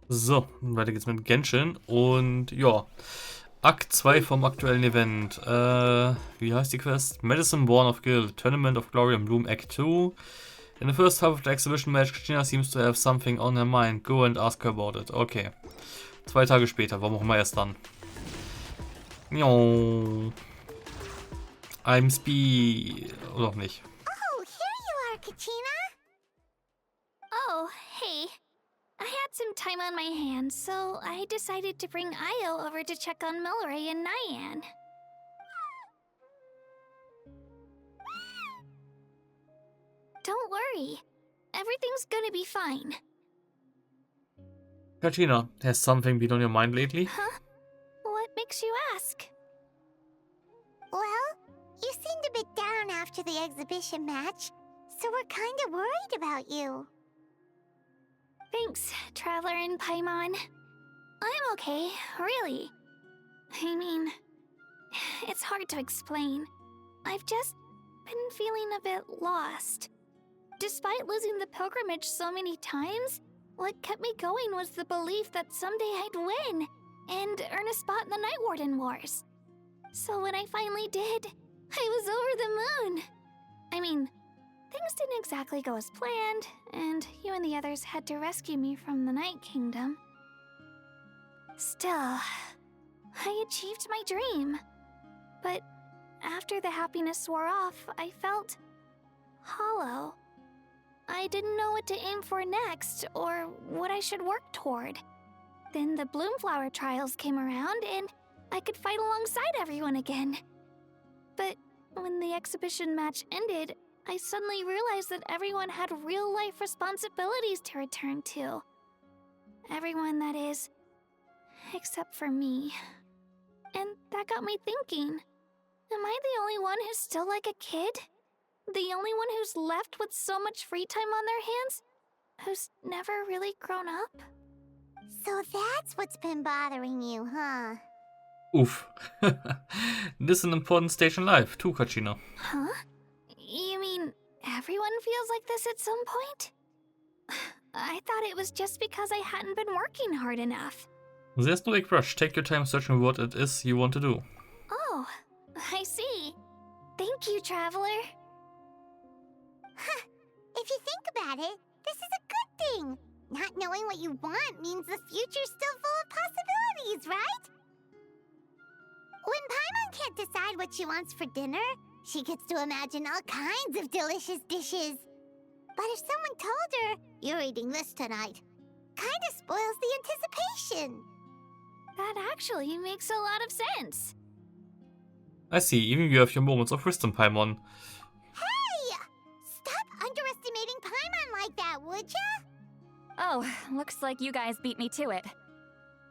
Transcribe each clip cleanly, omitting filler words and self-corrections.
So, weiter geht's mit Genshin und ja, Akt 2 vom aktuellen Event. Wie heißt die Quest? Medicine Born of Guild, Tournament of Glory and Bloom Act 2. In the first half of the exhibition match, Christina seems to have something on her mind. Go and ask her about it. Okay. 2 Tage später, warum auch immer erst dann. Jo. I'm Speed. Oder auch nicht. Oh, here you are, Katrina. Oh, hey. I had some time on my hands, so I decided to bring Io over to check on Milray and Nyan. Don't worry. Everything's gonna be fine. Katrina, has something been on your mind lately? Huh? What makes you ask? Well, you seemed a bit down after the exhibition match, so we're kind of worried about you. Thanks, Traveler and Paimon. I'm okay, really. I mean, it's hard to explain. I've just been feeling a bit lost. Despite losing the pilgrimage so many times, what kept me going was the belief that someday I'd win and earn a spot in the Night Warden Wars. So when I finally did, I was over the moon. I mean, things didn't exactly go as planned, and you and the others had to rescue me from the Night Kingdom. Still, I achieved my dream. But after the happiness wore off, I felt hollow. I didn't know what to aim for next, or what I should work toward. Then the Bloomflower trials came around, and I could fight alongside everyone again. But when the exhibition match ended, I suddenly realized that everyone had real-life responsibilities to return to. Everyone, that is. Except for me. And that got me thinking, am I the only one who's still like a kid? The only one who's left with so much free time on their hands? Who's never really grown up? So that's what's been bothering you, huh? Oof. This is an important stage in life, too, Katrina. Huh? You mean everyone feels like this at some point? I thought it was just because I hadn't been working hard enough. There's no big rush. Take your time searching what it is you want to do. Oh, I see. Thank you, Traveler. Huh. If you think about it, this is a good thing. Not knowing what you want means the future's still full of possibilities, right? When Paimon can't decide what she wants for dinner, she gets to imagine all kinds of delicious dishes. But if someone told her, "You're eating this tonight," kinda spoils the anticipation. That actually makes a lot of sense. I see, even you have your moments of wisdom, Paimon. Hey! Stop underestimating Paimon like that, would ya? Oh, looks like you guys beat me to it.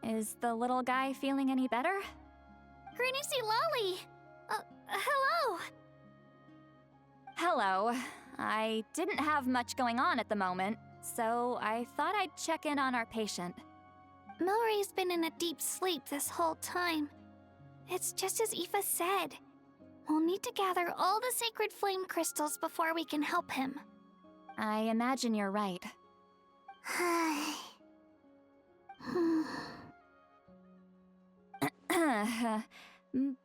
Is the little guy feeling any better? Granny C. Lolly! Hello! Hello. I didn't have much going on at the moment, so I thought I'd check in on our patient. Milray's been in a deep sleep this whole time. It's just as Aoife said. We'll need to gather all the sacred flame crystals before we can help him. I imagine you're right.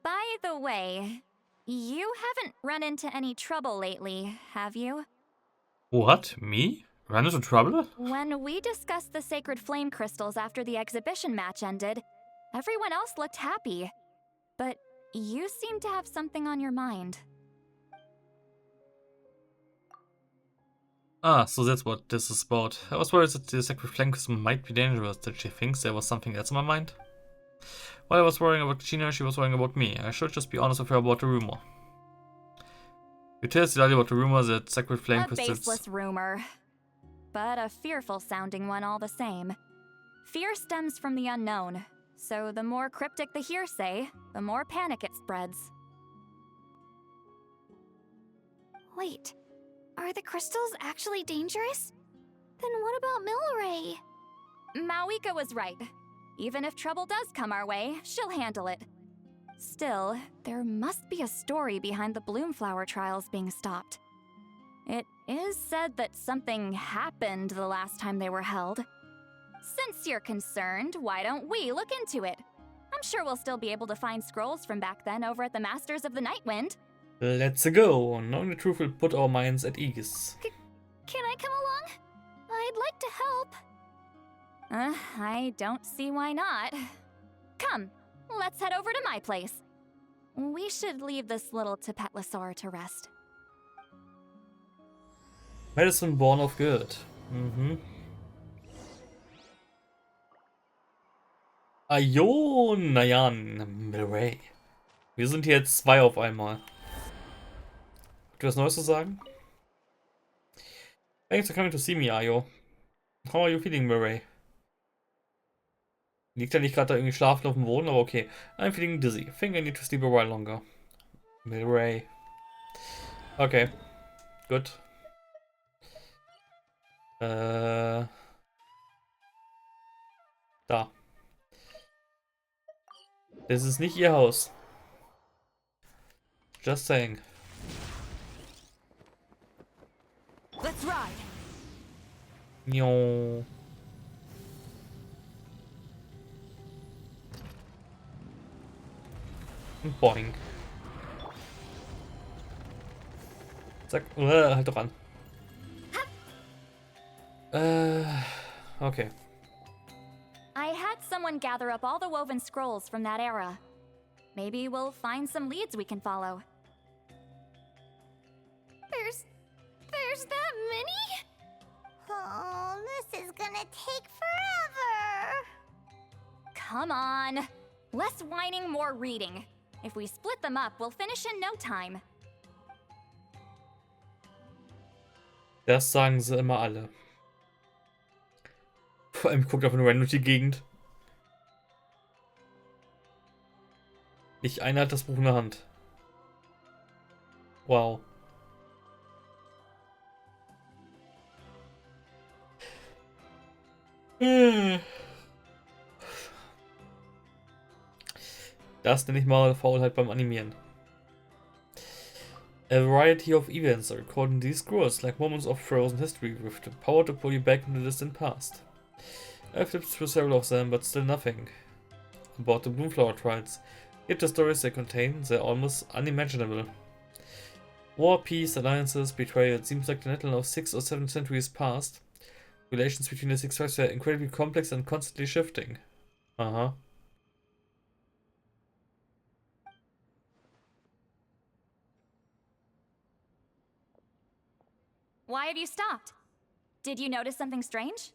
By the way, you haven't run into any trouble lately, have you? What? Me? Run into trouble? When we discussed the sacred flame crystals after the exhibition match ended, everyone else looked happy. But you seem to have something on your mind. Ah, so that's what this is about. I was worried that the sacred flame crystal might be dangerous, that she thinks there was something else in my mind. While I was worrying about Gina, she was worrying about me. I should just be honest with her about the rumor. You tell Silali about the rumor that sacred flame crystals... A baseless rumor. But a fearful-sounding one all the same. Fear stems from the unknown, so the more cryptic the hearsay, the more panic it spreads. Wait, are the crystals actually dangerous? Then what about Milray? Mawika was right. Even if trouble does come our way, she'll handle it. Still, there must be a story behind the Bloomflower trials being stopped. It is said that something happened the last time they were held. Since you're concerned, why don't we look into it? I'm sure we'll still be able to find scrolls from back then over at the Masters of the Nightwind. Let's go. Knowing the truth will put our minds at ease. Can I come along? I'd like to help. I don't see why not. Come, let's head over to my place. We should leave this little Tapetlosaur to rest. Medicine born of good. Mhm. Ayo, Nayan, Mirai. Wir sind hier jetzt zwei auf einmal. Habt ihr was Neues zu sagen? Thanks for coming to see me, Ayo. How are you feeling, Mirai? Liegt er nicht gerade da irgendwie schlafen auf dem Boden, aber okay. I'm feeling dizzy. Think I need to sleep a while longer. Mirai. Okay. Gut. Da. Das ist nicht ihr Haus. Just saying. Let's ride. Jo. Boing. Zack. Halt doch an. Okay. I had someone gather up all the woven scrolls from that era. Maybe we'll find some leads we can follow. There's that many? Oh, this is gonna take forever. Come on. Less whining, more reading. If we split them up, we'll finish in no time. Das sagen sie immer alle. Vor allem guckt einfach nur durch die Gegend. Nicht einer hat das Buch in der Hand. Wow. Das nenne ich mal Faulheit beim Animieren. A variety of events are recorded in these scrolls, like moments of frozen history with the power to pull you back into the distant past. I flipped through several of them, but still nothing about the Bloomflower trials. Yet the stories they contain, they're almost unimaginable. War, peace, alliances, betrayal. It seems like the Natlan of 6 or 7 centuries past. Relations between the six tribes were incredibly complex and constantly shifting. Uh-huh. Why have you stopped? Did you notice something strange?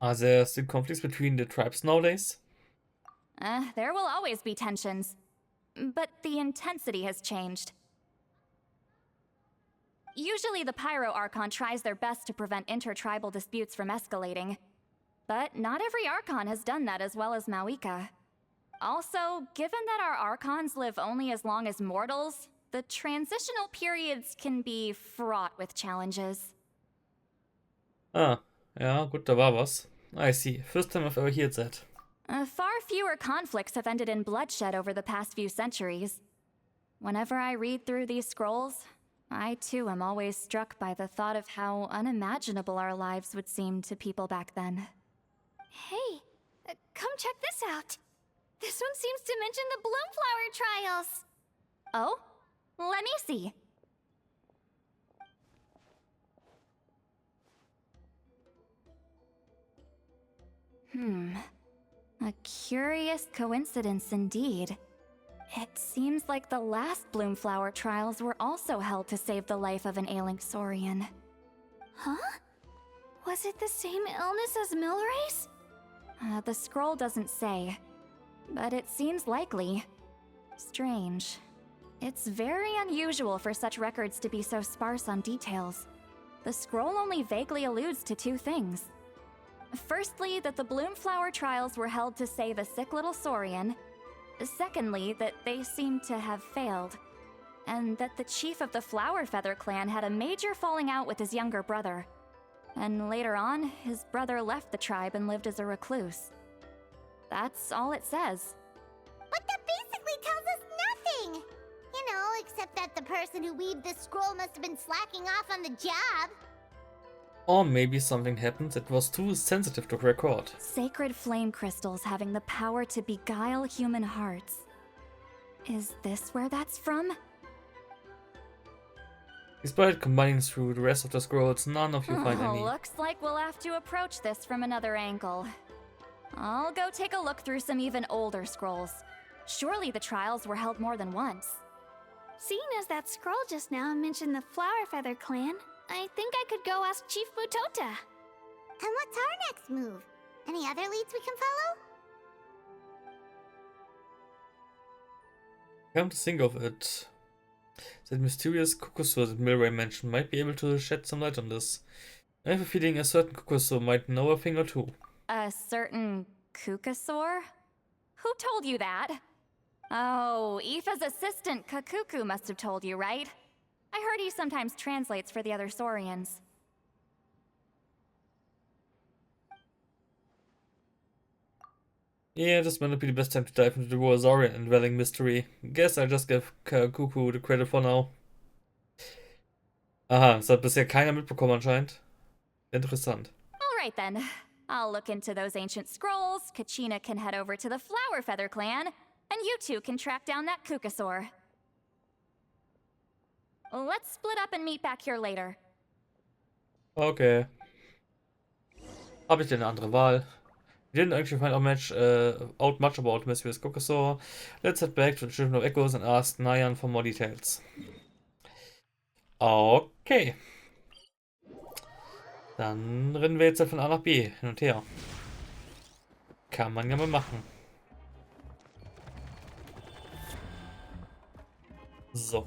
Are there still conflicts between the tribes nowadays? There will always be tensions. But the intensity has changed. Usually the Pyro Archon tries their best to prevent intertribal disputes from escalating. But not every Archon has done that as well as Mawika. Also, given that our Archons live only as long as mortals, the transitional periods can be fraught with challenges. Ah, ja, gut, da war was. I see. First time I've ever heard that. Far fewer conflicts have ended in bloodshed over the past few centuries. Whenever I read through these scrolls, I too am always struck by the thought of how unimaginable our lives would seem to people back then. Hey, come check this out. This one seems to mention the Bloomflower trials. Oh? Let me see. A curious coincidence indeed. It seems like the last Bloomflower trials were also held to save the life of an ailing Saurian. Huh? Was it the same illness as Milray's? The scroll doesn't say, but it seems likely. Strange. It's very unusual for such records to be so sparse on details. The scroll only vaguely alludes to two things. Firstly, that the Bloomflower trials were held to save a sick little Saurian. Secondly, that they seem to have failed. And that the chief of the Flower Feather clan had a major falling out with his younger brother. And later on, his brother left the tribe and lived as a recluse. That's all it says. But that basically tells us nothing! You know, except that the person who weaved this scroll must have been slacking off on the job. Or maybe something happened that was too sensitive to record. Sacred flame crystals having the power to beguile human hearts. Is this where that's from? Despite combining through the rest of the scrolls, none of you find any. Looks like we'll have to approach this from another angle. I'll go take a look through some even older scrolls. Surely the trials were held more than once. Seeing as that scroll just now mentioned the Flower Feather clan, I think I could go ask Chief Butota. And what's our next move? Any other leads we can follow? Come to think of it, that mysterious Kokuso that Milray mentioned might be able to shed some light on this. I have a feeling a certain Kokuso might know a thing or two. A certain Kukasaur? Who told you that? Oh, Aoife's assistant Kakuku must have told you, right? I heard he sometimes translates for the other Saurians. Yeah, this might not be the best time to dive into the Saurian and dwelling mystery. Guess I'll just give Kuku the credit for now. Aha, das hat bisher keiner mitbekommen anscheinend. Interessant. Alright then. I'll look into those ancient scrolls, Kachina can head over to the Flower Feather clan, and you two can track down that Kukasaur. Let's split up and meet back here later. Okay. Habe ich denn eine andere Wahl? We didn't actually find out much about Mysterious Kokuso. Let's head back to the Children of Echoes and ask Nyan for more details. Okay. Dann rennen wir jetzt halt von A nach B hin und her. Kann man ja mal machen. So.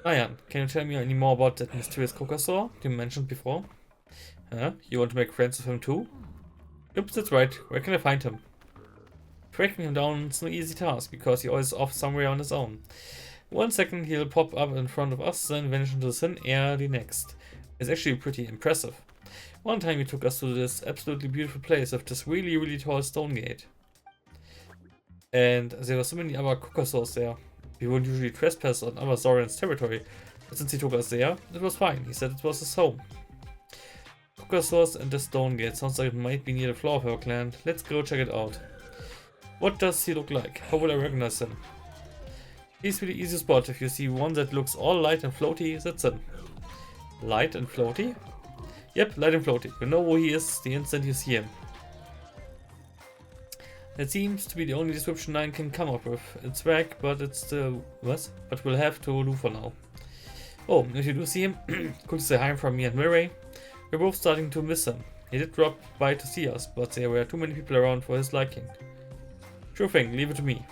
Nyan, can you tell me any more about that mysterious Kokuso you mentioned before? Huh? You want to make friends with him too? Oops, that's right. Where can I find him? Tracking him down is no easy task, because he always off somewhere on his own. 1 second he'll pop up in front of us, then vanish into the thin air the next. It's actually pretty impressive. One time he took us to this absolutely beautiful place with this really, really tall stone gate. And there were so many other Kokusos there. We wouldn't usually trespass on other Saurians' territory, but since he took us there, it was fine. He said it was his home. Kokusos and the stone gate sounds like it might be near the Flower Feather clan. Let's go check it out. What does he look like? How would I recognize him? He's really easy spot. If you see one that looks all light and floaty, that's him. Light and floaty? Yep, light and floaty. You know who he is the instant you see him. That seems to be the only description I can come up with. It's vague, but it's the... what? But we'll have to do for now. Oh, if you do see him, could you say hi from me and Mirai? We're both starting to miss him. He did drop by to see us, but there were too many people around for his liking. Sure thing, leave it to me.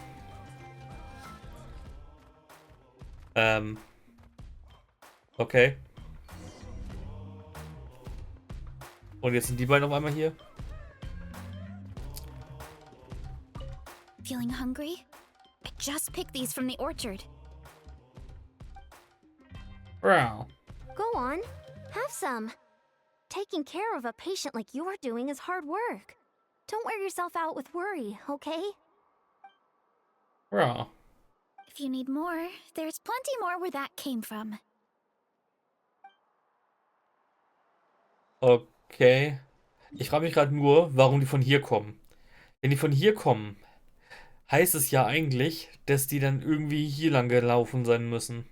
Okay. Und jetzt sind die beiden auf einmal hier. Feeling hungry? I just picked these from the orchard. Wow. Go on, have some. Taking care of a patient like you're doing is hard work. Don't wear yourself out with worry, okay? Wow. If you need more, there's plenty more where that came from. Okay. Ich frage mich gerade nur, warum die von hier kommen. Wenn die von hier kommen, heißt es ja eigentlich, dass die dann irgendwie hier lang gelaufen sein müssen.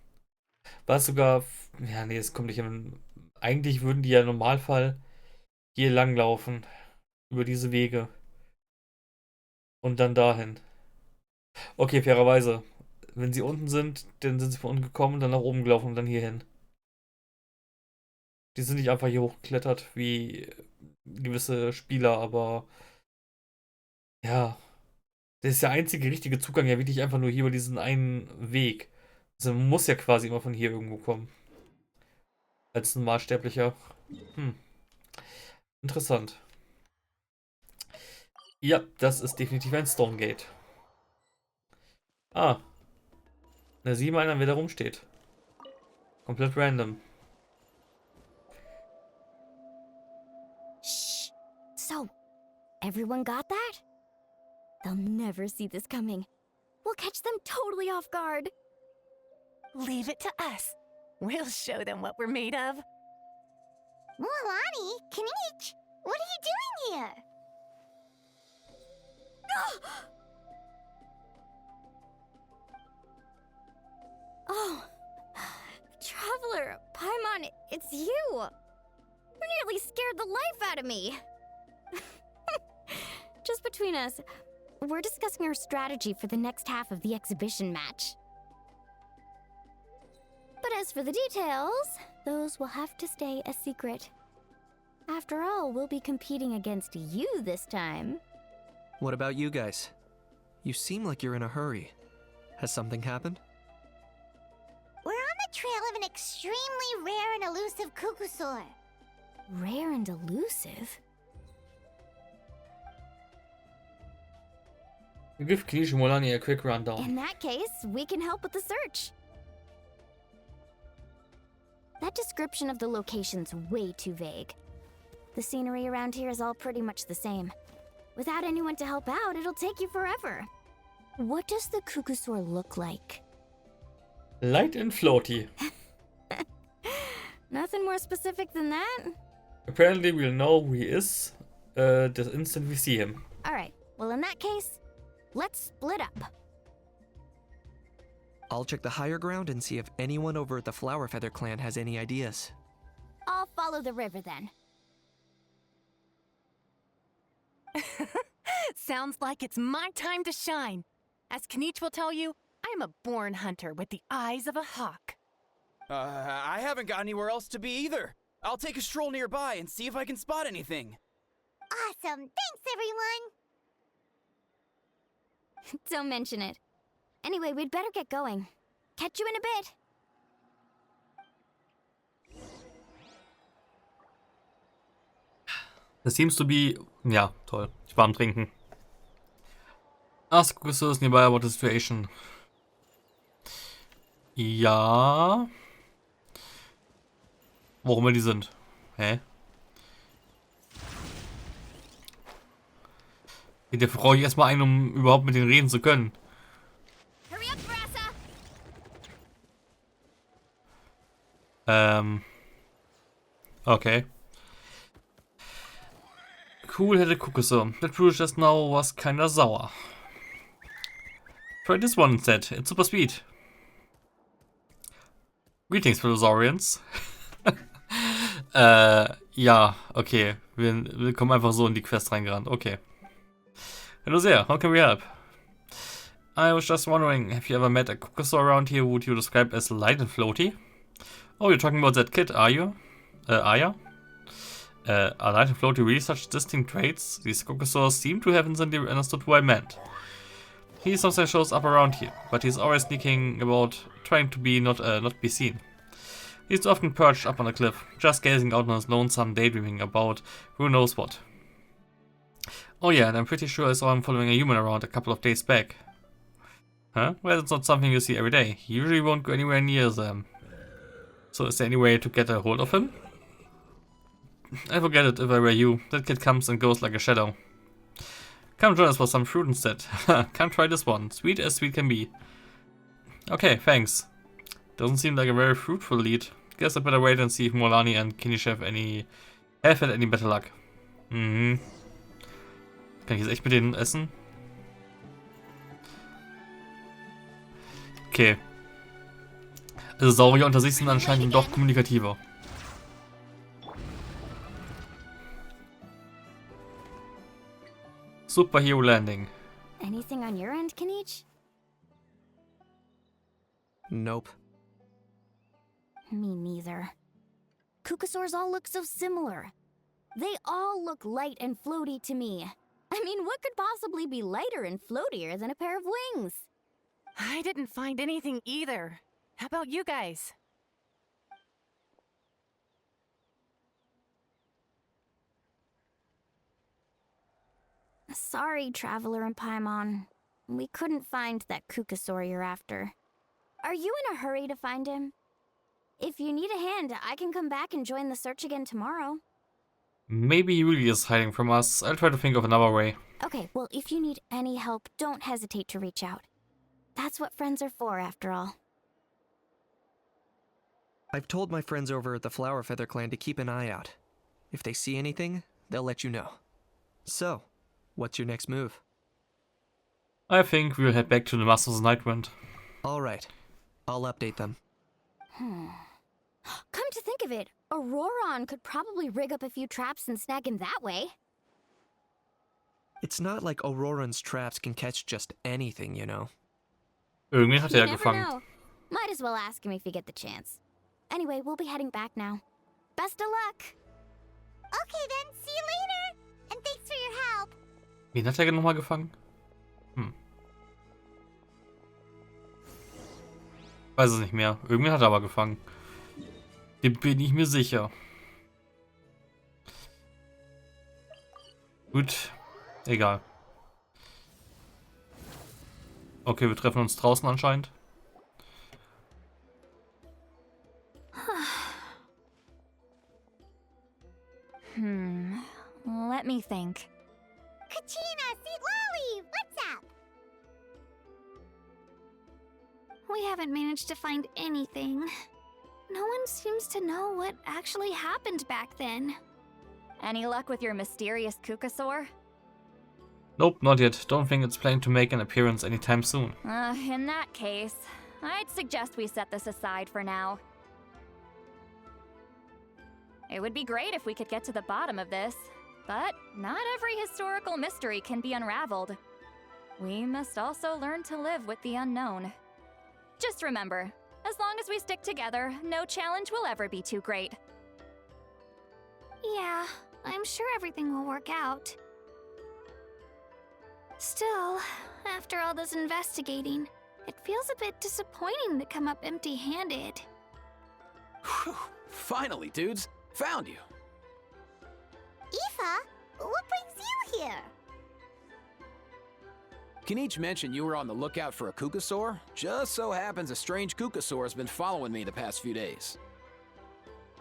Was sogar... Ja, nee, das kommt nicht hin. Eigentlich würden die ja im Normalfall hier lang laufen. Über diese Wege. Und dann dahin. Okay, fairerweise. Wenn sie unten sind, dann sind sie von unten gekommen, dann nach oben gelaufen und dann hier hin. Die sind nicht einfach hier hochgeklettert wie gewisse Spieler, aber ja, das ist der einzige richtige Zugang ja wirklich einfach nur hier über diesen einen Weg. Also man muss ja quasi immer von hier irgendwo kommen. Als Normalsterblicher. Interessant. Ja, das ist definitiv ein Stone Gate. Ah. Na, sieh mal an, wer da rumsteht. Komplett random. Shh. So, everyone got that? They'll never see this coming. We'll catch them totally off guard. Leave it to us. We'll show them what we're made of. Mualani, Kinich, what are you doing here? Oh, Traveler, Paimon, it's you! You nearly scared the life out of me! Just between us, we're discussing our strategy for the next half of the exhibition match. But as for the details, those will have to stay a secret. After all, we'll be competing against you this time. What about you guys? You seem like you're in a hurry. Has something happened? We're on the trail of an extremely rare and elusive Kukusaur. Rare and elusive? Give Kinich and Mualani a quick rundown. In that case, we can help with the search. That description of the location's way too vague. The scenery around here is all pretty much the same. Without anyone to help out, it'll take you forever. What does the Kukusaur look like? Light and floaty. Nothing more specific than that? Apparently we'll know who he is the instant we see him. Alright, well in that case, let's split up. I'll check the higher ground and see if anyone over at the Flower Feather clan has any ideas. I'll follow the river then. Sounds like it's my time to shine. As Kinich will tell you, I'm a born hunter with the eyes of a hawk. I haven't got anywhere else to be either. I'll take a stroll nearby and see if I can spot anything. Awesome, thanks everyone! Don't mention it. Anyway, we'd better get going. Catch you in a bit. Das seems to be... Ja, toll. Ich war am Trinken. Ask Kukusaurs nearby about the situation. Ja. Warum wir die sind. Hä? Dafür brauche ich erstmal einen, um überhaupt mit denen reden zu können. Hurry up, Brassa! Okay. Cool-headed Kukusaur. That Bruce just now was kinda sour. Try this one instead. It's super sweet. Greetings, Philosaurians. Ja, okay. Wir kommen einfach so in die Quest reingerannt. Okay. Hello there, how can we help? I was just wondering, have you ever met a Kukusaur around here who would you describe as light and floaty? Oh, you're talking about that kid, are you? Aya? Are light and floaty really such distinct traits? These Kukusaurs seem to have instantly understood who I meant. He sometimes shows up around here, but he's always sneaking about, trying to be not be seen. He's often perched up on a cliff, just gazing out on his lonesome, daydreaming about who knows what. Oh yeah, and I'm pretty sure I saw him following a human around a couple of days back. Huh? Well, it's not something you see every day. He usually won't go anywhere near them. So is there any way to get a hold of him? I forget it if I were you. That kid comes and goes like a shadow. Come join us for some fruit instead. Come try this one. Sweet as sweet can be. Okay, thanks. Doesn't seem like a very fruitful lead. Guess I better wait and see if Mualani and Kinich have had any better luck. Mhm. Kann ich jetzt echt mit denen essen? Okay. Also Saurier unter sich sind anscheinend doch kommunikativer. Superhero Landing. Anything on your end, Kinich? Nope. Me neither. Kukusaurs all look so similar. They all look light and floaty to me. I mean, what could possibly be lighter and floatier than a pair of wings? I didn't find anything either. How about you guys? Sorry, Traveler and Paimon. We couldn't find that Kukusaur you're after. Are you in a hurry to find him? If you need a hand, I can come back and join the search again tomorrow. Maybe he really is hiding from us. I'll try to think of another way. Okay, well, if you need any help, don't hesitate to reach out. That's what friends are for, after all. I've told my friends over at the Flower Feather Clan to keep an eye out. If they see anything, they'll let you know. So, what's your next move? I think we'll head back to the Masters of Nightwind. Alright, I'll update them. Come to think of it, Auroron could probably rig up a few traps and snag him that way. It's not like Auroran's traps can catch just anything, you know. Irgendwie hat You er never gefangen. know. Might as well ask him if you get the chance. Anyway, we'll be heading back now. Best of luck! Okay then, see you later! And thanks for your help! Wen hat er nochmal gefangen? Weiß es nicht mehr. Irgendwie hat er aber gefangen. Dem bin ich mir sicher. Gut. Egal. Okay, wir treffen uns draußen anscheinend. Let me think. Kachina, see Lolly! What's up? We haven't managed to find anything. No one seems to know what actually happened back then. Any luck with your mysterious Kukasaur? Nope, not yet. Don't think it's planning to make an appearance anytime soon. In that case, I'd suggest we set this aside for now. It would be great if we could get to the bottom of this, but not every historical mystery can be unraveled. We must also learn to live with the unknown. Just remember, as long as we stick together, no challenge will ever be too great. Yeah, I'm sure everything will work out. Still, after all this investigating, it feels a bit disappointing to come up empty-handed. Whew. Finally, dudes. Found you. Aoife, what brings you here? Can each mention you were on the lookout for a Kukasaur? Just so happens a strange Kukasaur has been following me the past few days.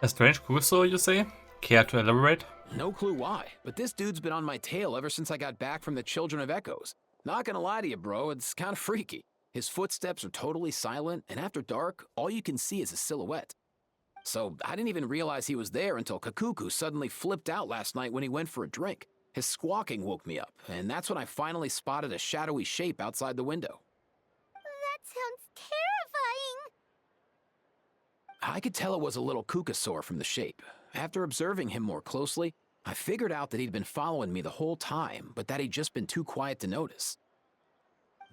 A strange Kukasaur, you say? Care to elaborate? No clue why, but this dude's been on my tail ever since I got back from the Children of Echoes. Not gonna lie to you, bro, it's kinda freaky. His footsteps are totally silent, and after dark, all you can see is a silhouette. So I didn't even realize he was there until Kakuku suddenly flipped out last night when he went for a drink. His squawking woke me up, and that's when I finally spotted a shadowy shape outside the window. That sounds terrifying! I could tell it was a little Kukasaur from the shape. After observing him more closely, I figured out that he'd been following me the whole time, but that he'd just been too quiet to notice.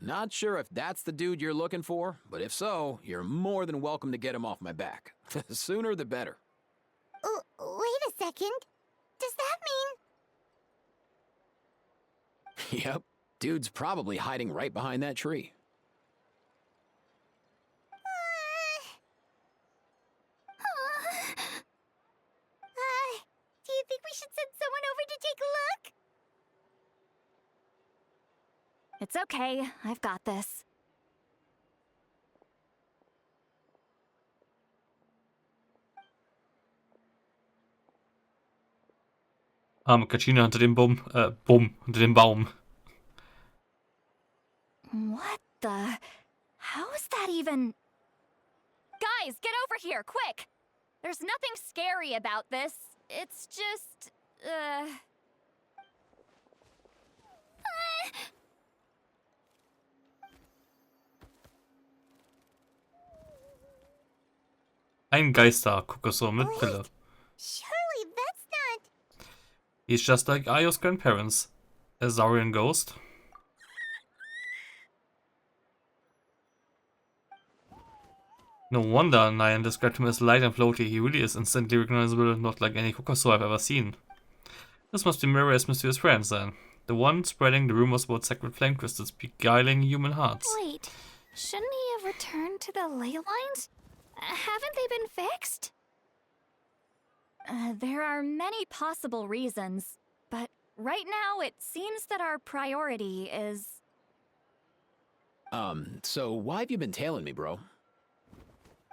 Not sure if that's the dude you're looking for, but if so, you're more than welcome to get him off my back. The sooner the better. Wait a second. Does that mean... Yep, dude's probably hiding right behind that tree. Do you think we should send someone over to take a look? It's okay, I've got this. Kachina hinter dem hinter dem Baum. What the? How is that even? Guys, get over here, quick! There's nothing scary about this. It's just, Ein Geister-Kukasaur mit Brille. Surely that's not... He's just like Ayo's grandparents. A Zaurian ghost. No wonder Nyan described him as light and floaty. He really is instantly recognizable, not like any Kukasaur I've ever seen. This must be Mirror's mysterious friends then. The one spreading the rumors about sacred flame crystals beguiling human hearts. Wait, shouldn't he have returned to the ley lines? Haven't they been fixed? There are many possible reasons, but right now it seems that our priority is... So why have you been tailing me, bro?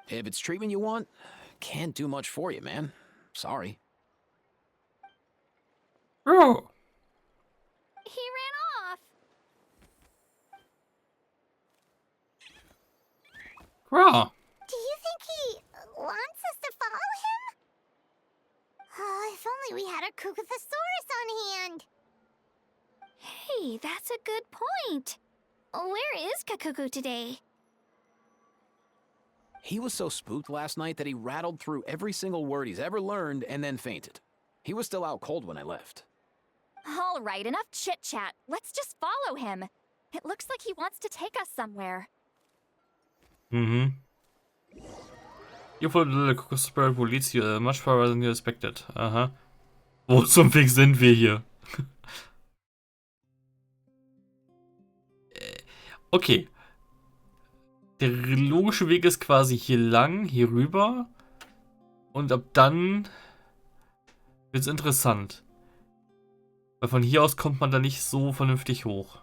If it's treatment you want, can't do much for you, man. Sorry. Oh! He ran off! Wow! Do you think he wants us thesaurus on hand. Hey, that's a good point. Where is Kakuku today? He was so spooked last night that he rattled through every single word he's ever learned and then fainted. He was still out cold when I left. All right, enough chit-chat. Let's just follow him. It looks like he wants to take us somewhere. Mhm. You followed the little spirit who leads you much farther than you expected. Aha. Wo zum Weg sind wir hier? Okay. Der logische Weg ist quasi hier lang, hier rüber. Und ab dann wird's interessant. Weil von hier aus kommt man da nicht so vernünftig hoch.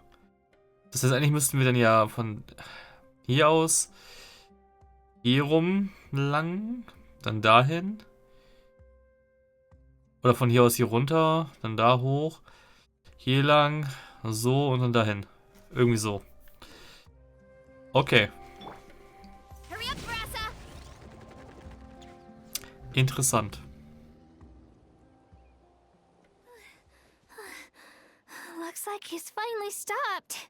Das heißt, eigentlich müssten wir dann ja von hier aus hier rum lang, dann dahin. Oder von hier aus hier runter, dann da hoch. Hier lang, so und dann dahin. Irgendwie so. Okay. Hurry up, Brassa! Interessant. Looks like he's finally stopped.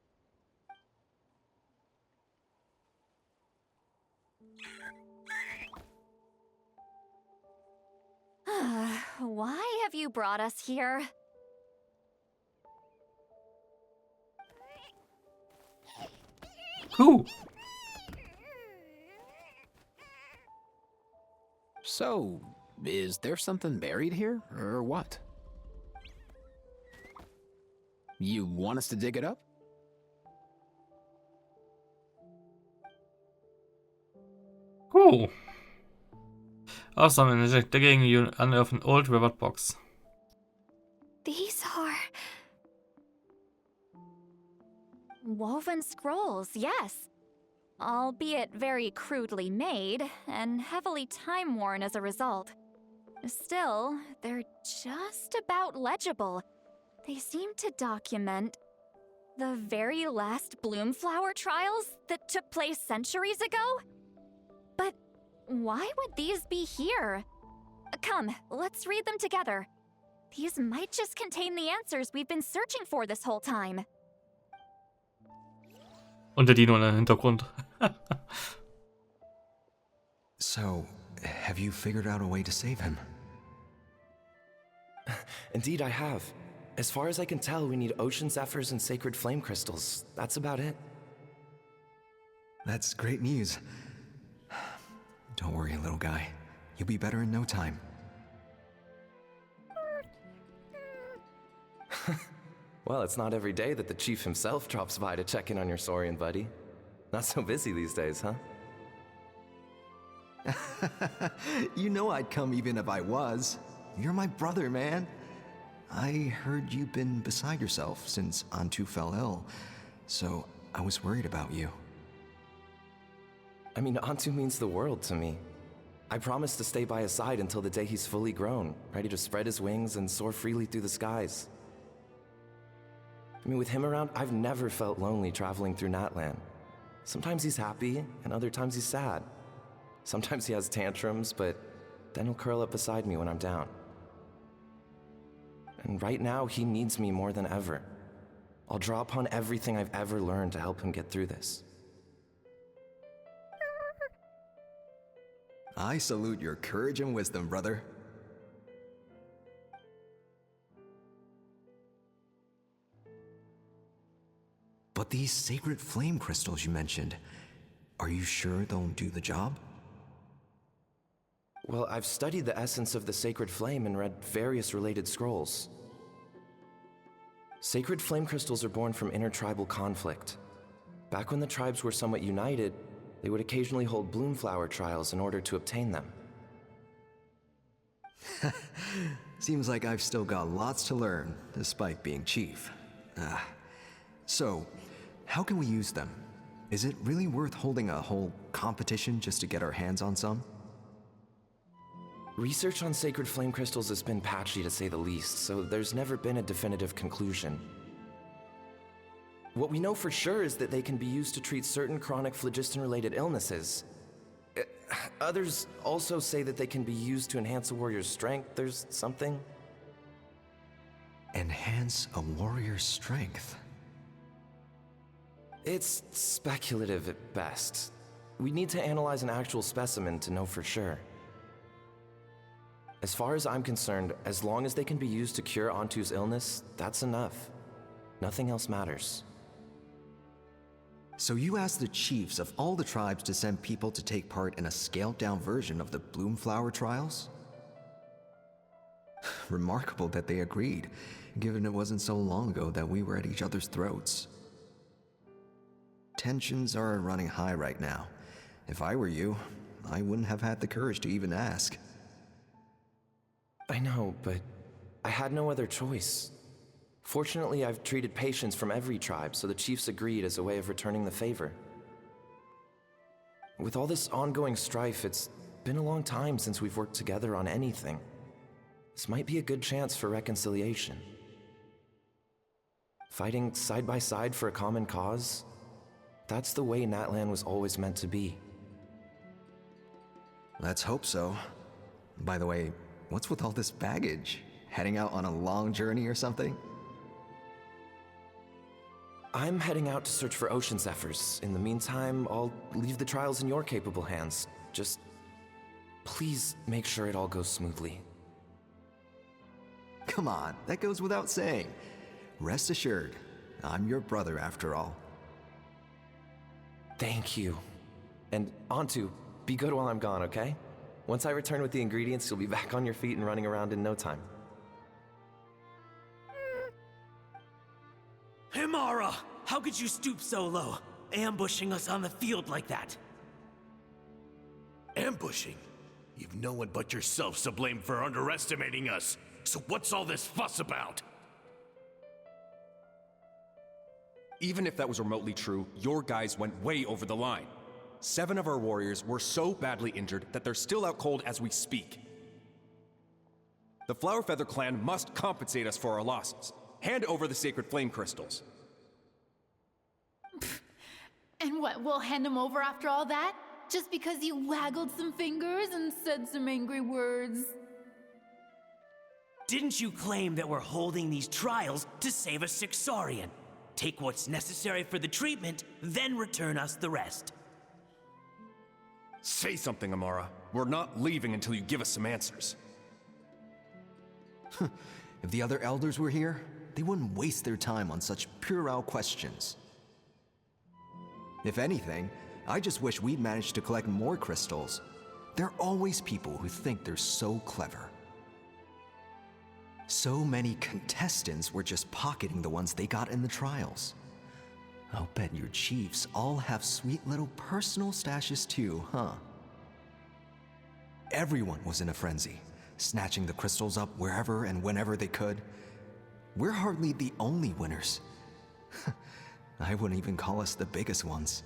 Why have you brought us here? Who? So, is there something buried here, or what? You want us to dig it up? Cool. Awesome, and digging you unearth an old rivet box. These are... Woven scrolls, yes. Albeit very crudely made, and heavily time-worn as a result. Still, they're just about legible. They seem to document the very last Bloomflower trials that took place centuries ago? But why would these be here? Come, let's read them together. These might just contain the answers we've been searching for this whole time. Und der Dino im Hintergrund. So, have you figured out a way to save him? Indeed, I have. As far as I can tell, we need ocean zephyrs and sacred flame crystals. That's about it. That's great news. Don't worry, little guy. You'll be better in no time. Well, it's not every day that the chief himself drops by to check in on your Saurian buddy. Not so busy these days, huh? You know I'd come even if I was. You're my brother, man. I heard you've been beside yourself since Antu fell ill, so I was worried about you. I mean, Antu means the world to me. I promised to stay by his side until the day he's fully grown, ready to spread his wings and soar freely through the skies. I mean, with him around, I've never felt lonely traveling through Natlan. Sometimes he's happy, and other times he's sad. Sometimes he has tantrums, but then he'll curl up beside me when I'm down. And right now, he needs me more than ever. I'll draw upon everything I've ever learned to help him get through this. I salute your courage and wisdom, brother. But these sacred flame crystals you mentioned, are you sure they'll do the job? Well, I've studied the essence of the sacred flame and read various related scrolls. Sacred flame crystals are born from intertribal conflict. Back when the tribes were somewhat united, they would occasionally hold Bloomflower trials in order to obtain them. Seems like I've still got lots to learn, despite being chief. So, how can we use them? Is it really worth holding a whole competition just to get our hands on some? Research on sacred flame crystals has been patchy to say the least, so there's never been a definitive conclusion. What we know for sure is that they can be used to treat certain chronic phlogiston-related illnesses. Others also say that they can be used to enhance a warrior's strength or something. Enhance a warrior's strength. It's speculative at best. We need to analyze an actual specimen to know for sure. As far as I'm concerned, as long as they can be used to cure Antu's illness, that's enough. Nothing else matters. So you asked the chiefs of all the tribes to send people to take part in a scaled-down version of the Bloomflower trials? Remarkable that they agreed, given it wasn't so long ago that we were at each other's throats. Tensions are running high right now. If I were you, I wouldn't have had the courage to even ask. I know, but I had no other choice. Fortunately, I've treated patients from every tribe, so the chiefs agreed as a way of returning the favor. With all this ongoing strife, it's been a long time since we've worked together on anything. This might be a good chance for reconciliation. Fighting side by side for a common cause? That's the way Natlan was always meant to be. Let's hope so. By the way, what's with all this baggage? Heading out on a long journey or something? I'm heading out to search for ocean zephyrs. In the meantime, I'll leave the trials in your capable hands. Just please make sure it all goes smoothly. Come on, that goes without saying. Rest assured, I'm your brother after all. Thank you. And Antu, be good while I'm gone, okay? Once I return with the ingredients, you'll be back on your feet and running around in no time. Himara! How could you stoop so low, ambushing us on the field like that? Ambushing? You've no one but yourself to blame for underestimating us. So what's all this fuss about? Even if that was remotely true, your guys went way over the line. 7 of our warriors were so badly injured that they're still out cold as we speak. The Flower Feather clan must compensate us for our losses. Hand over the sacred flame crystals. And what, we'll hand them over after all that? Just because you waggled some fingers and said some angry words? Didn't you claim that we're holding these trials to save a sick Saurian? Take what's necessary for the treatment, then return us the rest. Say something, Amara. We're not leaving until you give us some answers. If the other elders were here, they wouldn't waste their time on such puerile questions. If anything, I just wish we'd managed to collect more crystals. There are always people who think they're so clever. So many contestants were just pocketing the ones they got in the trials. I'll bet your chiefs all have sweet little personal stashes too, huh? Everyone was in a frenzy, snatching the crystals up wherever and whenever they could. We're hardly the only winners. I wouldn't even call us the biggest ones.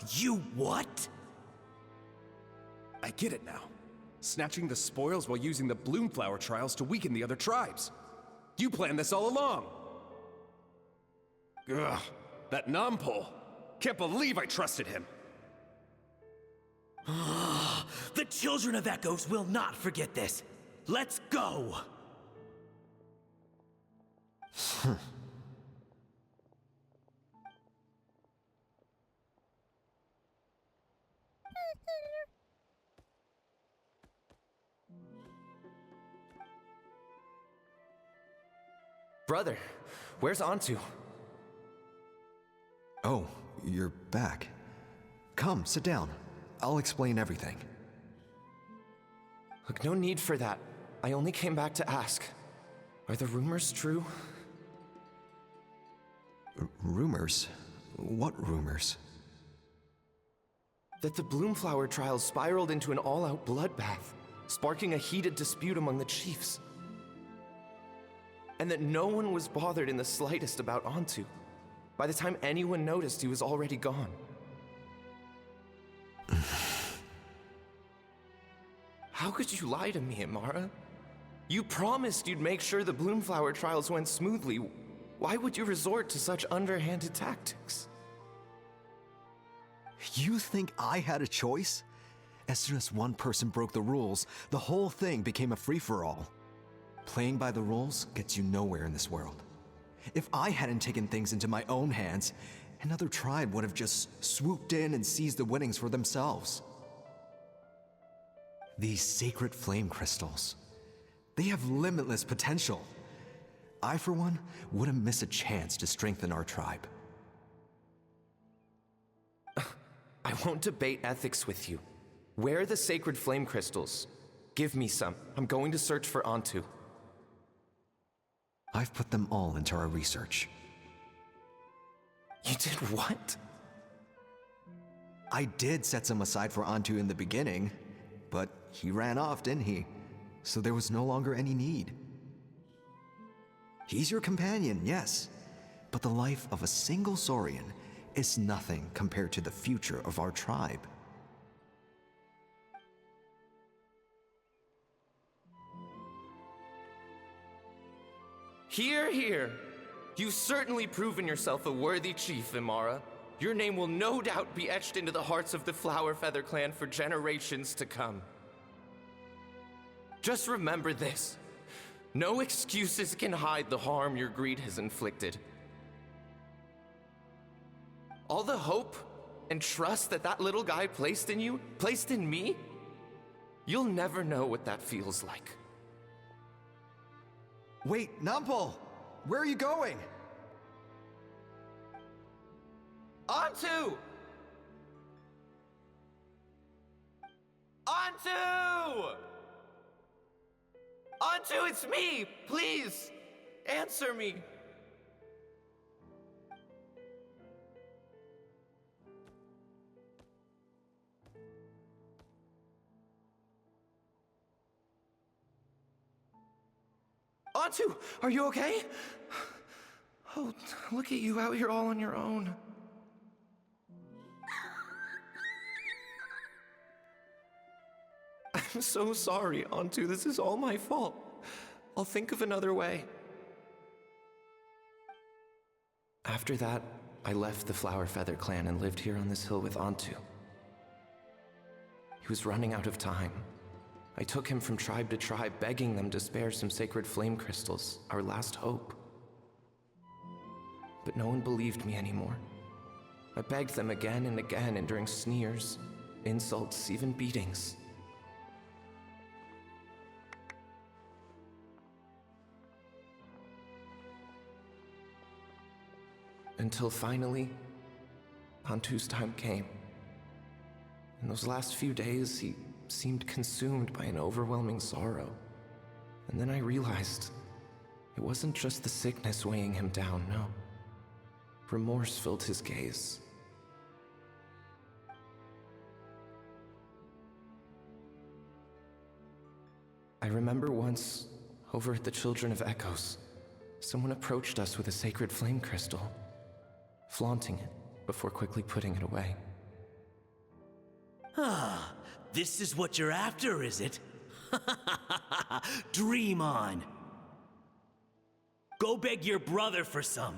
You what? I get it now. Snatching the spoils while using the Bloomflower trials to weaken the other tribes. You planned this all along. Ugh, that Nompole. Can't believe I trusted him. The Children of Echoes will not forget this. Let's go! Brother, where's Antu? Oh, you're back. Come, sit down. I'll explain everything. Look, no need for that. I only came back to ask. Are the rumors true? Rumors? What rumors? That the Bloomflower trials spiraled into an all-out bloodbath, sparking a heated dispute among the chiefs. And that no one was bothered in the slightest about Antu. By the time anyone noticed, he was already gone. How could you lie to me, Amara? You promised you'd make sure the Bloomflower trials went smoothly. Why would you resort to such underhanded tactics? You think I had a choice? As soon as one person broke the rules, the whole thing became a free-for-all. Playing by the rules gets you nowhere in this world. If I hadn't taken things into my own hands, another tribe would have just swooped in and seized the winnings for themselves. These sacred flame crystals, they have limitless potential. I, for one, wouldn't miss a chance to strengthen our tribe. I won't debate ethics with you. Where are the sacred flame crystals? Give me some. I'm going to search for Antu. I've put them all into our research. You did what? I did set some aside for Antu in the beginning, but he ran off, didn't he? So there was no longer any need. He's your companion, yes, but the life of a single Saurian is nothing compared to the future of our tribe. Hear, hear. You've certainly proven yourself a worthy chief, Imara. Your name will no doubt be etched into the hearts of the Flower Feather clan for generations to come. Just remember this. No excuses can hide the harm your greed has inflicted. All the hope and trust that little guy placed in you, placed in me, you'll never know what that feels like. Wait, Nampal! Where are you going? Antu! Antu! Antu, it's me! Please, answer me! Antu, are you okay? Oh, look at you out here all on your own. I'm so sorry, Antu. This is all my fault. I'll think of another way. After that, I left the Flower Feather clan and lived here on this hill with Antu. He was running out of time. I took him from tribe to tribe, begging them to spare some sacred flame crystals, our last hope. But no one believed me anymore. I begged them again and again, enduring sneers, insults, even beatings. Until finally, Antu's time came. In those last few days, he seemed consumed by an overwhelming sorrow. And then I realized it wasn't just the sickness weighing him down, no. Remorse filled his gaze. I remember once, over at the Children of Echoes, someone approached us with a sacred flame crystal, flaunting it before quickly putting it away. Ah, this is what you're after, is it? Dream on. Go beg your brother for some.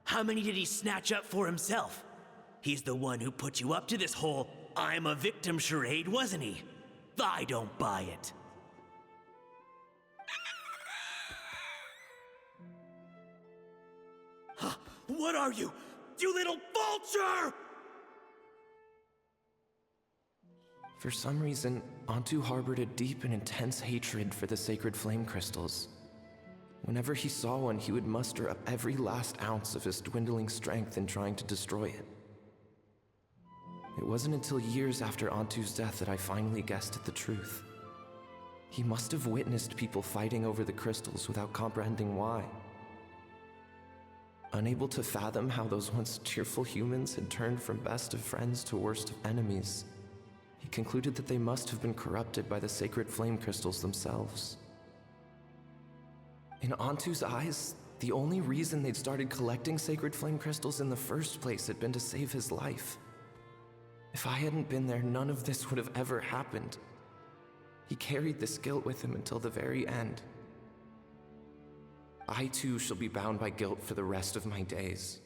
How many did he snatch up for himself? He's the one who put you up to this whole I'm a victim charade, wasn't he? I don't buy it. What are you? You little vulture! For some reason, Antu harbored a deep and intense hatred for the sacred flame crystals. Whenever he saw one, he would muster up every last ounce of his dwindling strength in trying to destroy it. It wasn't until years after Antu's death that I finally guessed at the truth. He must have witnessed people fighting over the crystals without comprehending why. Unable to fathom how those once cheerful humans had turned from best of friends to worst of enemies, he concluded that they must have been corrupted by the sacred flame crystals themselves. In Antu's eyes, the only reason they'd started collecting sacred flame crystals in the first place had been to save his life. If I hadn't been there, none of this would have ever happened. He carried this guilt with him until the very end. I too shall be bound by guilt for the rest of my days.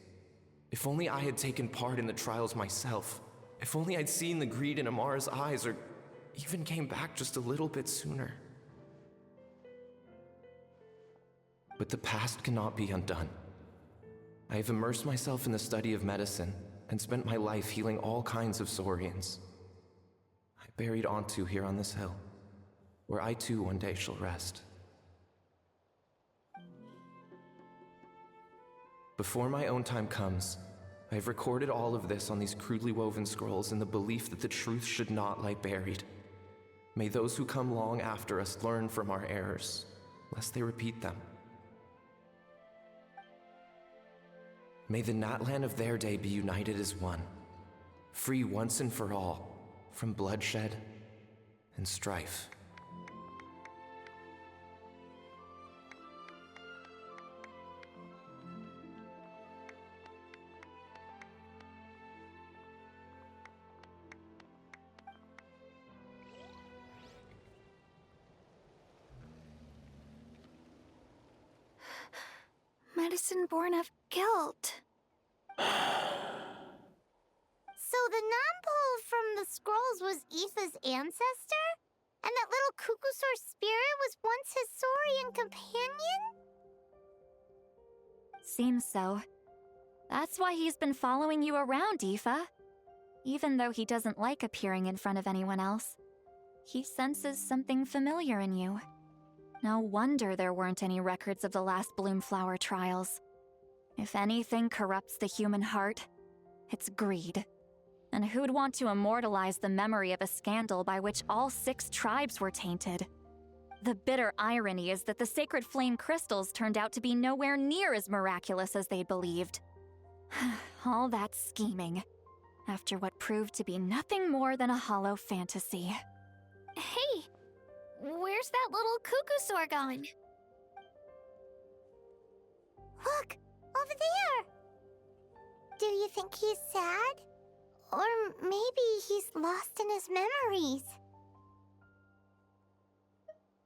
If only I had taken part in the trials myself. If only I'd seen the greed in Amara's eyes, or even came back just a little bit sooner. but the past cannot be undone. I have immersed myself in the study of medicine and spent my life healing all kinds of saurians. I buried Antu here on this hill, where I too one day shall rest. Before my own time comes, I have recorded all of this on these crudely woven scrolls in the belief that the truth should not lie buried. May those who come long after us learn from our errors, lest they repeat them. May the Natlan of their day be united as one, free once and for all from bloodshed and strife. Medicine born of guilt. So the non-pole from the scrolls was Aoife's ancestor? And that little Kukusaur spirit was once his saurian companion? Seems so. That's why he's been following you around, Aoife. Even though he doesn't like appearing in front of anyone else, he senses something familiar in you. No wonder there weren't any records of the last Bloomflower trials. If anything corrupts the human heart, it's greed. And who'd want to immortalize the memory of a scandal by which all 6 tribes were tainted? The bitter irony is that the sacred flame crystals turned out to be nowhere near as miraculous as they believed. All that scheming, after what proved to be nothing more than a hollow fantasy. Hey, where's that little Kukusaur going? Look, over there! Do you think he's sad? Or maybe he's lost in his memories?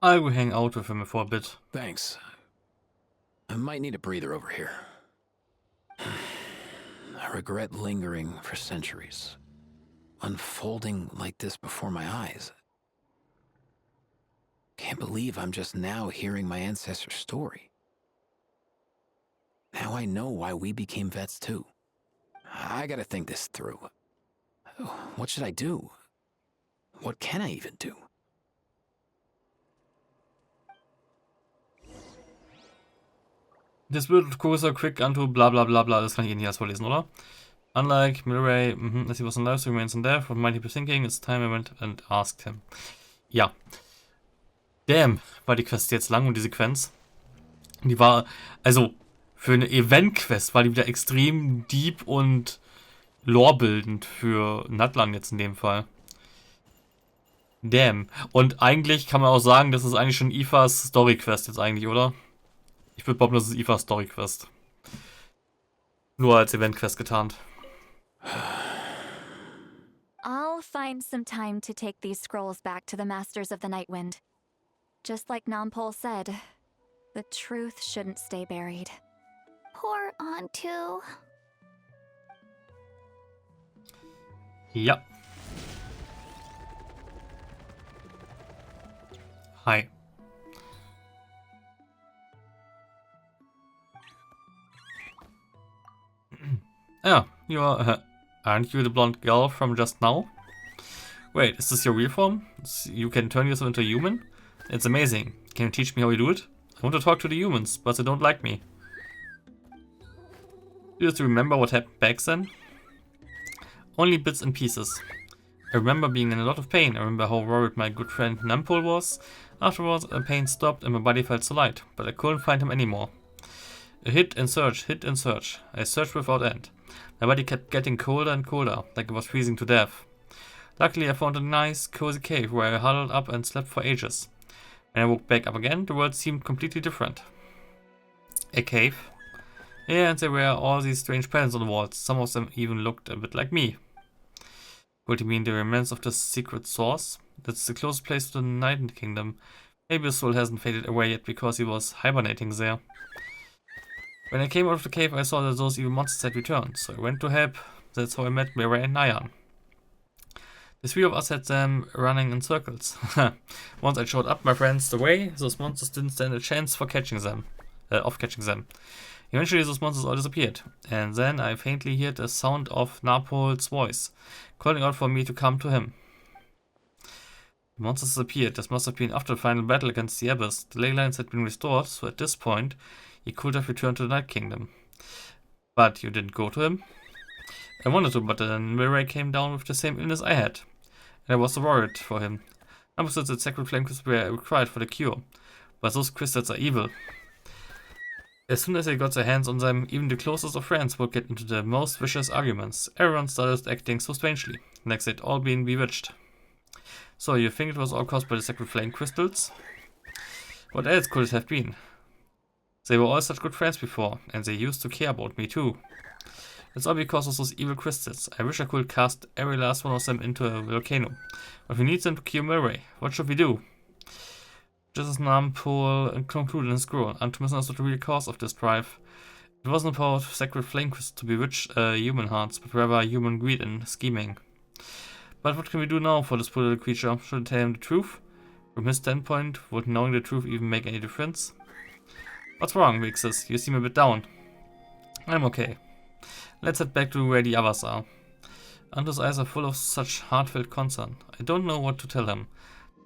I will hang out with him for a bit. Thanks. I might need a breather over here. I regret lingering for centuries, unfolding like this before my eyes. Can't believe I'm just now hearing my ancestor's story. Now I know why we became vets too. I gotta think this through. What should I do? What can I even do? This build Kukusaur quick unto bla bla bla bla. Das kann ich eh nicht alles vorlesen, oder? Unlike Mirai, as he was in life, so remains in death. What might he be thinking? It's time I went and asked him. Ja. Damn, war die Quest jetzt lang und die Sequenz. Die war, also, für eine Event-Quest war die wieder extrem deep und lorebildend für Natlan jetzt in dem Fall. Damn. Und eigentlich kann man auch sagen, das ist eigentlich schon Aoifes Story-Quest jetzt eigentlich, oder? Ich würde behaupten, das ist Aoifes Story-Quest. Nur als Event-Quest getarnt. I'll find some time to take these scrolls back to the Masters of the Nightwind. Just like Nampol said, the truth shouldn't stay buried. Poor Antu. Ja. Hi. Yeah, you are, aren't you the blonde girl from just now? Wait, is this your real form? You can turn yourself into a human? It's amazing. Can you teach me how you do it? I want to talk to the humans, but they don't like me. Do you just remember what happened back then? Only bits and pieces. I remember being in a lot of pain. I remember how worried my good friend Nampol was. Afterwards, the pain stopped and my body felt so light, but I couldn't find him anymore. I hit and searched. I searched without end. My body kept getting colder and colder, like it was freezing to death. Luckily, I found a nice, cozy cave where I huddled up and slept for ages. When I woke back up again, the world seemed completely different. A cave? Yeah, and there were all these strange patterns on the walls. Some of them even looked a bit like me. What do you mean, the remnants of the secret source? That's the closest place to the Night Kingdom. Maybe his soul hasn't faded away yet because he was hibernating there. When I came out of the cave, I saw that those evil monsters had returned, so I went to help. That's how I met Mirai and Nyan. The 3 of us had them running in circles. Once I showed up my friends the way, those monsters didn't stand a chance for catching them. of catching them. Eventually, those monsters all disappeared, and then I faintly heard the sound of Napol's voice, calling out for me to come to him. The monsters disappeared. This must have been after the final battle against the Abyss. The ley lines had been restored, so at this point, he could have returned to the Night Kingdom. But you didn't go to him? I wanted to, but then Mirai came down with the same illness I had, and I was worried for him. Number said that sacred flame crystals were required for the cure, but those crystals are evil. As soon as they got their hands on them, even the closest of friends would get into the most vicious arguments. Everyone started acting so strangely, like they'd all been bewitched. So you think it was all caused by the sacred flame crystals? What else could it have been? They were all such good friends before, and they used to care about me too. It's all because of those evil crystals. I wish I could cast every last one of them into a volcano. But we need them to cure Mirai. What should we do? Just as Nampol concluded in his scroll, Antu misunderstood the real cause of this strife. It wasn't about sacred flame crystals to bewitch human hearts, but rather human greed and scheming. But what can we do now for this poor little creature? Should I tell him the truth? From his standpoint, would knowing the truth even make any difference? What's wrong, Vixis? You seem a bit down. I'm okay. Let's head back to where the others are. Antu's eyes are full of such heartfelt concern. I don't know what to tell him.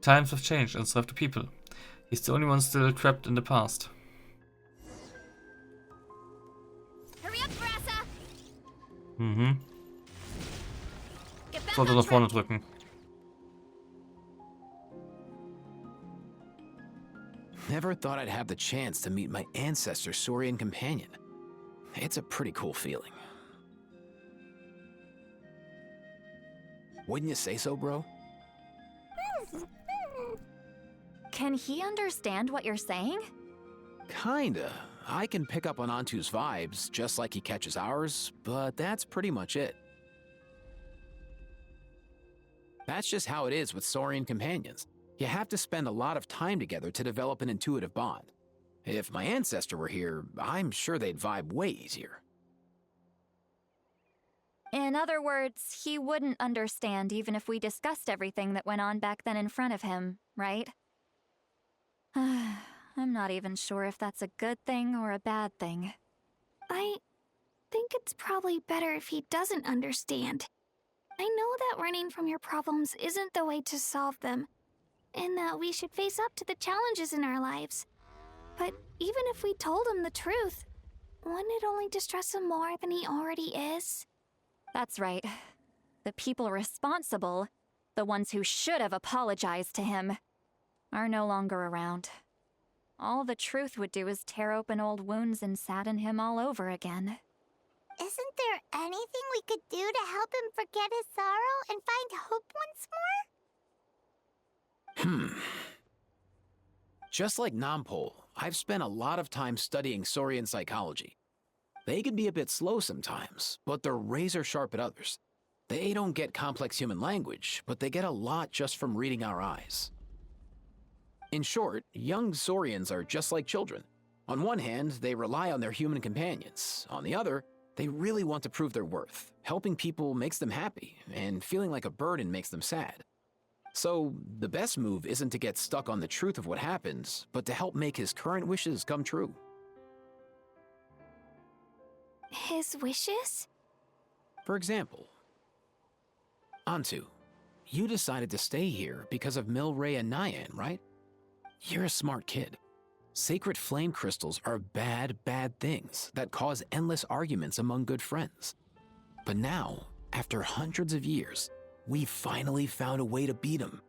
Times have changed, and so have the people. He's the only one still trapped in the past. Hurry up, Grassa! Sollte nach vorne drücken. Never thought I'd have the chance to meet my ancestor Saurian companion. It's a pretty cool feeling. Wouldn't you say so, bro? Can he understand what you're saying? Kinda. I can pick up on Antu's vibes, just like he catches ours, but that's pretty much it. That's just how it is with Saurian companions. You have to spend a lot of time together to develop an intuitive bond. If my ancestor were here, I'm sure they'd vibe way easier. In other words, he wouldn't understand even if we discussed everything that went on back then in front of him, right? I'm not even sure if that's a good thing or a bad thing. I think it's probably better if he doesn't understand. I know that running from your problems isn't the way to solve them, and that we should face up to the challenges in our lives. But even if we told him the truth, wouldn't it only distress him more than he already is? That's right. The people responsible, the ones who should have apologized to him, are no longer around. All the truth would do is tear open old wounds and sadden him all over again. Isn't there anything we could do to help him forget his sorrow and find hope once more? Just like Nampol, I've spent a lot of time studying Saurian psychology. They can be a bit slow sometimes, but they're razor sharp at others. They don't get complex human language, but they get a lot just from reading our eyes. In short, young Saurians are just like children. On one hand, they rely on their human companions. On the other, they really want to prove their worth. Helping people makes them happy, and feeling like a burden makes them sad. So, the best move isn't to get stuck on the truth of what happened, but to help make his current wishes come true. His wishes? For example, Antu, you decided to stay here because of Milray and Nyan, right? You're a smart kid. Sacred flame crystals are bad, bad things that cause endless arguments among good friends. But now, after hundreds of years, we finally found a way to beat them.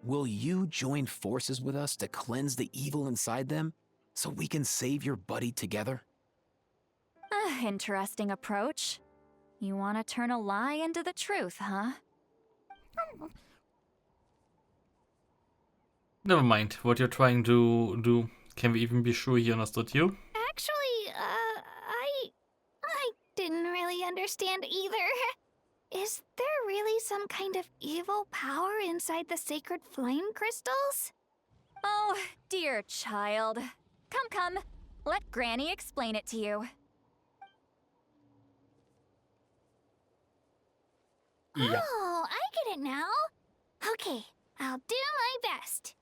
Will you join forces with us to cleanse the evil inside them so we can save your buddy together? Interesting approach. You want to turn a lie into the truth, huh? Never mind what you're trying to do. Can we even be sure he understood you? Actually, I didn't really understand either. Is there really some kind of evil power inside the sacred flame crystals? Oh, dear child. Come. Let Granny explain it to you. Yeah. Oh, I get it now. Okay, I'll do my best.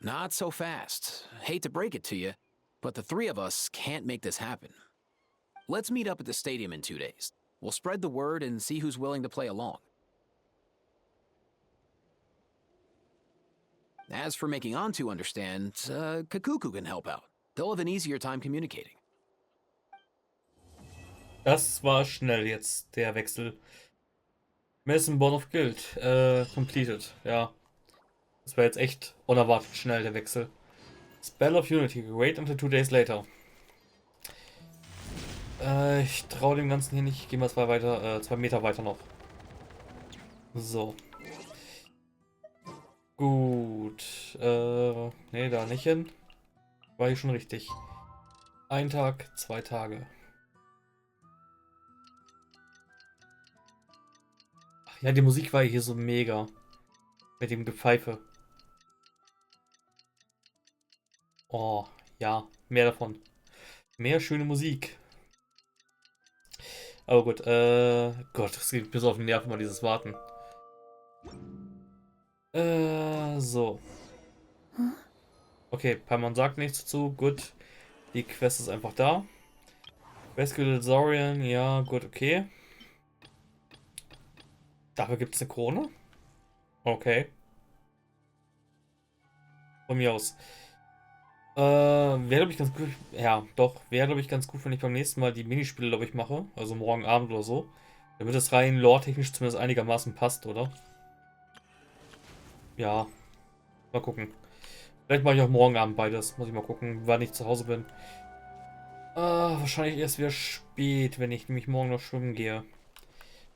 Not so fast. Hate to break it to you, but the three of us can't make this happen. Let's meet up at the stadium in 2 days. We'll spread the word and see who's willing to play along. As for making Antu understand, Kakuku can help out. They'll have an easier time communicating. Das war schnell jetzt, der Wechsel. Medicine Born of Guild, completed, ja. Das war jetzt echt unerwartet schnell, der Wechsel. Spell of Unity, wait until 2 days later. Ich traue dem Ganzen hier nicht. Gehen wir 2 Meter weiter noch. So. Gut. Nee, da nicht hin. War hier schon richtig. 1 Tag, 2 Tage. Ach ja, die Musik war hier so mega. Mit dem Gepfeife. Oh, ja, mehr davon. Mehr schöne Musik. Aber gut, Gott, das geht bis auf den Nerven mal dieses Warten. So. Okay, Paimon sagt nichts dazu, gut. Die Quest ist einfach da. Rescue Saurian, ja, gut, okay. Dafür gibt es eine Krone? Okay. Von mir aus. Wäre, glaube ich, ganz gut. Ja, doch. Wäre, glaube ich, ganz gut, wenn ich beim nächsten Mal die Minispiele, glaube ich, mache. Also morgen Abend oder so. Damit es rein lore-technisch zumindest einigermaßen passt, oder? Ja. Mal gucken. Vielleicht mache ich auch morgen Abend beides. Muss ich mal gucken, wann ich zu Hause bin. Wahrscheinlich erst wieder spät, wenn ich nämlich morgen noch schwimmen gehe.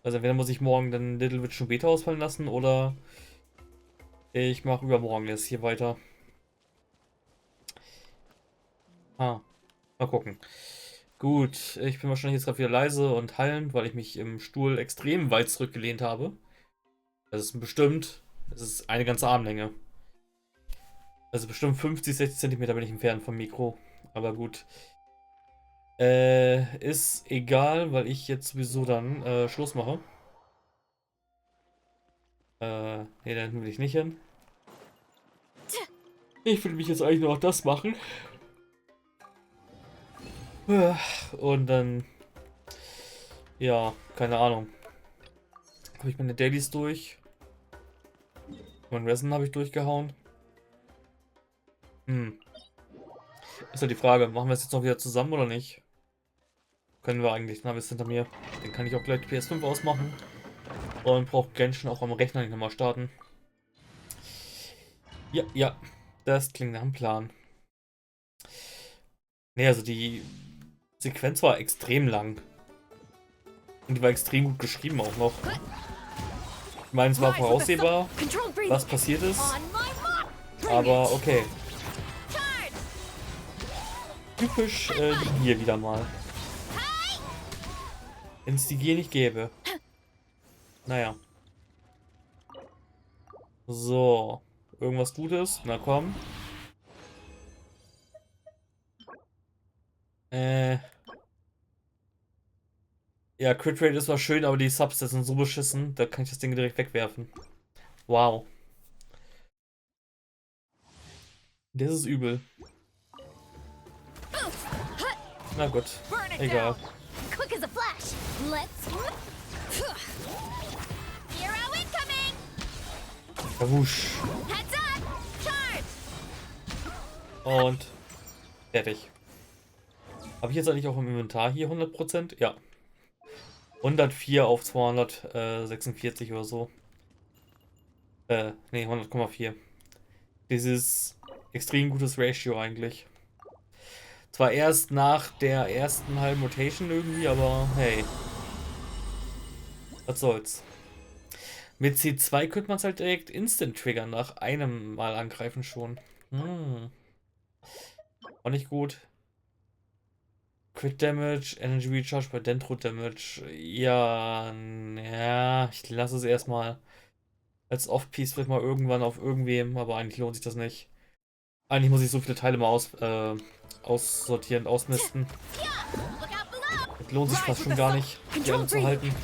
Also entweder muss ich morgen dann Little Witch schon Beta ausfallen lassen oder ich mache übermorgen erst hier weiter. Mal gucken. Gut, ich bin wahrscheinlich jetzt gerade wieder leise und heilend, weil ich mich im Stuhl extrem weit zurückgelehnt habe. Das ist bestimmt, das ist eine ganze Armlänge. Also bestimmt 50, 60 Zentimeter bin ich entfernt vom Mikro. Aber gut. Ist egal, weil ich jetzt sowieso dann Schluss mache. Nee, da will ich nicht hin. Ich will mich jetzt eigentlich nur noch das machen. Und dann, ja, keine Ahnung. Habe ich meine Dailies durch? Mein Resin habe ich durchgehauen. Ist ja die Frage, machen wir es jetzt noch wieder zusammen oder nicht? Können wir eigentlich, na, ist hinter mir. Den kann ich auch gleich PS5 ausmachen. Und brauche Genshin auch am Rechner nicht nochmal starten. Ja, das klingt nach einem Plan. Ne, also die Sequenz war extrem lang. Und die war extrem gut geschrieben auch noch. Ich meine, es war voraussehbar, was passiert ist. Aber okay. Typisch die Gier wieder mal. Wenn es die Gier nicht gäbe. Naja. So. Irgendwas Gutes? Na komm. Ja, Crit Rate ist zwar schön, aber die Subs sind so beschissen, da kann ich das Ding direkt wegwerfen. Wow. Das ist übel. Na gut, egal. Wusch. Und fertig. Habe ich jetzt eigentlich auch im Inventar hier 100%? Ja. 104 auf 246 oder so. Ne, 100,4. Dieses extrem gutes Ratio eigentlich. Zwar erst nach der ersten halben Rotation irgendwie, aber hey. Was soll's. Mit C2 könnte man es halt direkt instant triggern, nach einem Mal angreifen schon. Auch nicht gut. Crit Damage, Energy Recharge bei Dendro Damage. Ja, ich lasse es erstmal als Off-Piece vielleicht mal irgendwann auf irgendwem, aber eigentlich lohnt sich das nicht. Eigentlich muss ich so viele Teile mal aussortieren, ausmisten. Das lohnt sich fast schon gar nicht, die alle zu halten.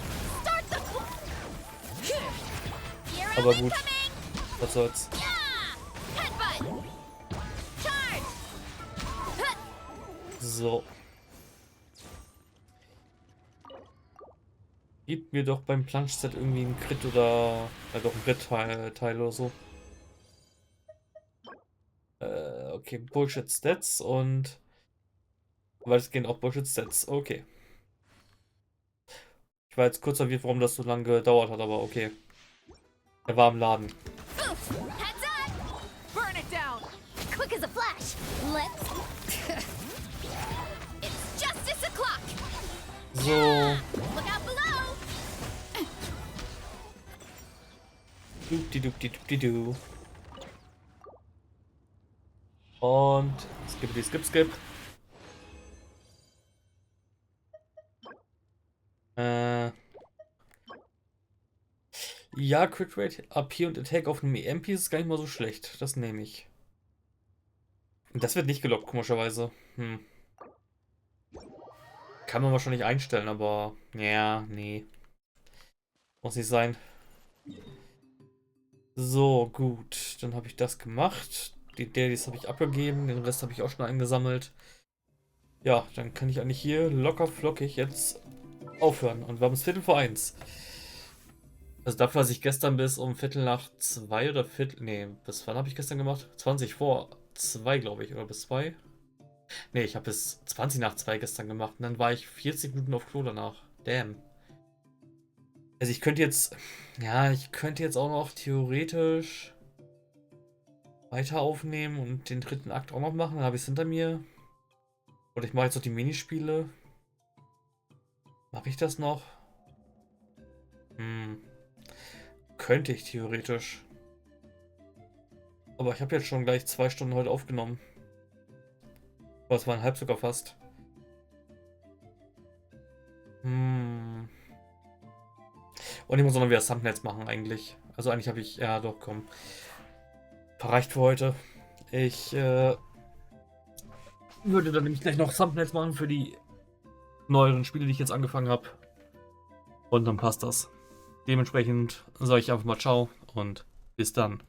Aber gut, was soll's. So. Gib mir doch beim Planschset irgendwie einen Crit oder doch ein Crit-Teil oder so. Okay, Bullshit-Stats und weitestgehend auch Bullshit-Stats. Okay. Ich war jetzt kurz verwirrt, warum das so lange gedauert hat, aber okay. Er war im Laden. Heads up! Burn it down! Quick as a flash. Let's. It's justice o'clock! So. Look out below! Dupdi-dupdi-dupdi-du. Und skip. Ja, Crit Rate, AP und Attack auf einem EMP ist gar nicht mal so schlecht. Das nehme ich. Und das wird nicht gelockt, komischerweise. Kann man wahrscheinlich einstellen, aber ja, nee. Muss nicht sein. So, gut. Dann habe ich das gemacht. Die Dailies habe ich abgegeben. Den Rest habe ich auch schon eingesammelt. Ja, dann kann ich eigentlich hier locker flockig jetzt aufhören. Und wir haben es 1:45. Also dafür, dass ich gestern bis um 1:45 oder nee, bis wann habe ich gestern gemacht? 2:20, glaube ich, oder bis 2? Nee, ich habe bis 2:20 gestern gemacht und dann war ich 40 Minuten auf Klo danach. Damn. Also ich könnte jetzt, ja, auch noch theoretisch weiter aufnehmen und den 3. Akt auch noch machen, dann habe ich es hinter mir. Oder ich mache jetzt noch die Minispiele. Mache ich das noch? Könnte ich theoretisch. Aber ich habe jetzt schon gleich 2 Stunden heute aufgenommen. Aber es waren halb sogar fast. Und ich muss auch noch wieder Thumbnails machen eigentlich. Also eigentlich habe ich, ja doch, komm. Reicht für heute. Ich würde dann nämlich gleich noch Thumbnails machen für die neueren Spiele, die ich jetzt angefangen habe. Und dann passt das. Dementsprechend sage ich einfach mal ciao und bis dann.